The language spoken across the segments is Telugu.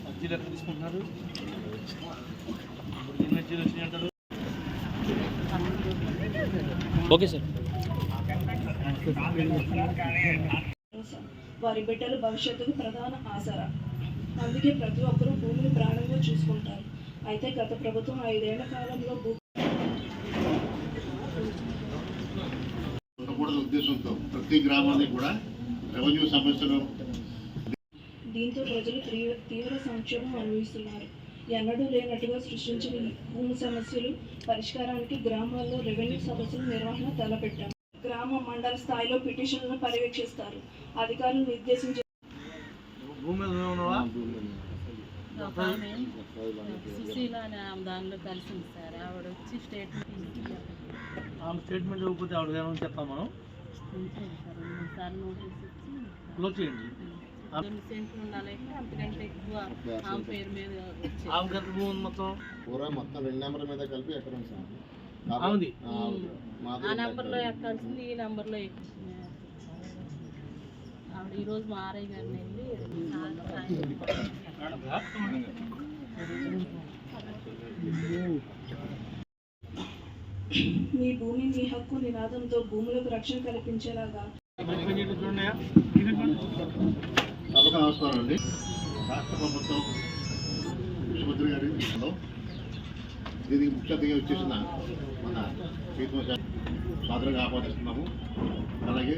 అర్జీలు ఎక్కడ తీసుకుంటున్నారు? ఎన్ని అర్జీలు వచ్చినాయి అంటారు? Okay sir. వారి బిడ్డల భవిష్యత్తుకు ప్రధాన ఆసరా. అందుకే ప్రతి ఒక్కరూ భూమిని ప్రాణంగా చూసుకుంటారు. అయితే గత ప్రభుత్వం 5 ఏళ్ల కాలంలో ఉద్దేశంతో ప్రతి గ్రామానికి కూడా రెవెన్యూ సమస్యలు, దీంతో ప్రజలు తీవ్ర సంక్షోభం అనుభవిస్తున్నారు. ఎన్నడూ లేనట్టుగా సృష్టించిన భూమి సమస్యలు పరిష్కారానికి గ్రామాల్లో రెవెన్యూ సదస్సుల నిర్వహణ తలపెట్టారు. గ్రామ మండల స్థాయిలో పిటిషన్లను పర్యవేక్షిస్తారు. అధికారులు నిర్దేశించే దానిలో కలిసింది సార్. ఆవిడ వచ్చి స్టేట్మెంట్ ఇవ్వకపోతే ఆవిడ ఏమని చెప్తాం మనం? సార్ నోటీస్ ఇచ్చి క్లోజ్ చేయండి. సెంట్లు ఉండాలి, అంతకంటే ఎక్కువ ఆమె పేరు మీద మొత్తం మొత్తం 2 నెంబర్ మీద కలిపి ఎక్కడ ఆ నెంబర్లో ఎక్కాల్సింది ఈ నెంబర్లో ఎక్కింది. ఆవిడ ఈరోజు మా ఆర్ఐ గారిని వెళ్ళి మీ భూమి మీ హక్కు నినాదంతో భూములకు రక్షణ కల్పించేలాగా. నమస్కారం అండి. రాష్ట్ర ప్రభుత్వం ముఖ్యమంత్రి గారి దీనికి ముఖ్య అతిథిగా వచ్చేసిన మన ప్రీతమ సాదరంగా ఆహ్వానిస్తున్నాము. అలాగే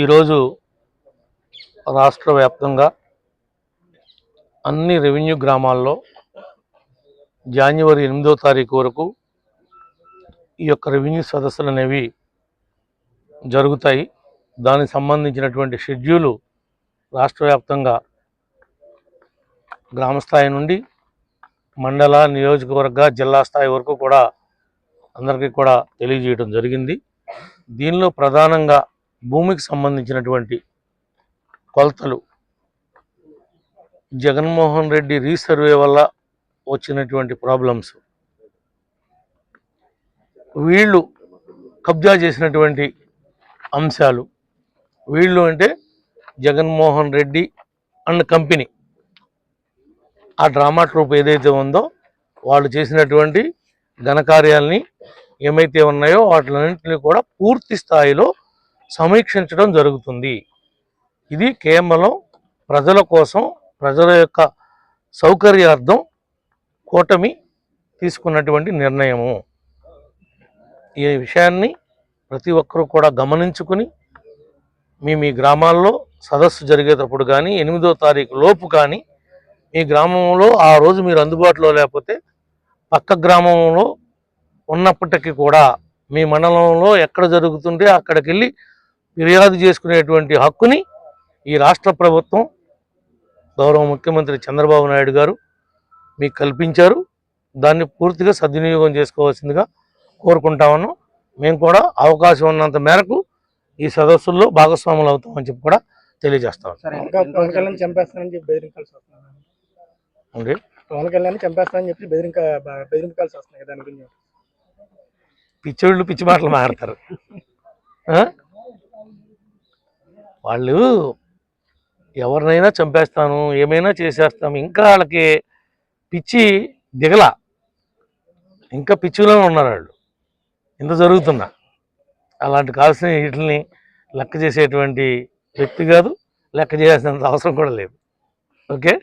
ఈరోజు రాష్ట్ర వ్యాప్తంగా అన్ని రెవెన్యూ గ్రామాల్లో జనవరి 8వ తారీఖు వరకు ఈ యొక్క రెవెన్యూ సదస్సులు అనేవి జరుగుతాయి. దానికి సంబంధించినటువంటి షెడ్యూలు రాష్ట్ర వ్యాప్తంగా గ్రామ స్థాయి నుండి మండల, నియోజకవర్గ, జిల్లా స్థాయి వరకు కూడా అందరికీ కూడా తెలియజేయడం జరిగింది. దీనిలో ప్రధానంగా భూమికి సంబంధించినటువంటి కొలతలు, జగన్మోహన్ రెడ్డి రీసర్వే వల్ల వచ్చినటువంటి ప్రాబ్లమ్స్, వీళ్ళు కబ్జా చేసినటువంటి అంశాలు, వీళ్ళు అంటే జగన్మోహన్ రెడ్డి అండ్ కంపెనీ, ఆ డ్రామా ట్రూప్ ఏదైతే ఉందో వాళ్ళు చేసినటువంటి ఘనకార్యాలని ఏమైతే ఉన్నాయో వాటిలన్నింటినీ కూడా పూర్తి స్థాయిలో సమీక్షించడం జరుగుతుంది. ఇది కేవలం ప్రజల కోసం, ప్రజల యొక్క సౌకర్యార్థం కూటమి తీసుకున్నటువంటి నిర్ణయము. ఈ విషయాన్ని ప్రతి ఒక్కరూ కూడా గమనించుకుని మీ గ్రామాల్లో సదస్సు జరిగేటప్పుడు కానీ 8వ తారీఖు లోపు కానీ మీ గ్రామంలో ఆ రోజు మీరు అందుబాటులో లేకపోతే పక్క గ్రామంలో ఉన్నప్పటికీ కూడా మీ మండలంలో ఎక్కడ జరుగుతుంటే అక్కడికి వెళ్ళి ఫిర్యాదు చేసుకునేటువంటి హక్కుని ఈ రాష్ట్ర ప్రభుత్వం, గౌరవ ముఖ్యమంత్రి చంద్రబాబు నాయుడు గారు మీకు కల్పించారు. దాన్ని పూర్తిగా సద్వినియోగం చేసుకోవాల్సిందిగా కోరుకుంటా ఉన్నాం. మేము కూడా అవకాశం ఉన్నంత మేరకు ఈ సదస్సుల్లో భాగస్వాములు అవుతామని చెప్పి కూడా తెలియజేస్తాం. పవన్ కళ్యాణ్ చంపేస్తానని చెప్పి పవన్ కళ్యాణ్ చంపేస్తానని చెప్పి బెదిరింపాల్సి వస్తున్నాయి. దాని గురించి పిచ్చోళ్ళు పిచ్చి మాటలు మాట్లాడతారు. వాళ్ళు ఎవరినైనా చంపేస్తాను, ఏమైనా చేసేస్తాము, ఇంకా వాళ్ళకి పిచ్చి దిగల, ఇంకా పిచ్చిలోనే ఉన్నారు వాళ్ళు. ఇంత జరుగుతున్నా అలాంటి కావాల్సిన వీటిని లెక్క చేసేటువంటి వ్యక్తి కాదు, లెక్క చేయాల్సినంత అవసరం కూడా లేదు. ఓకే.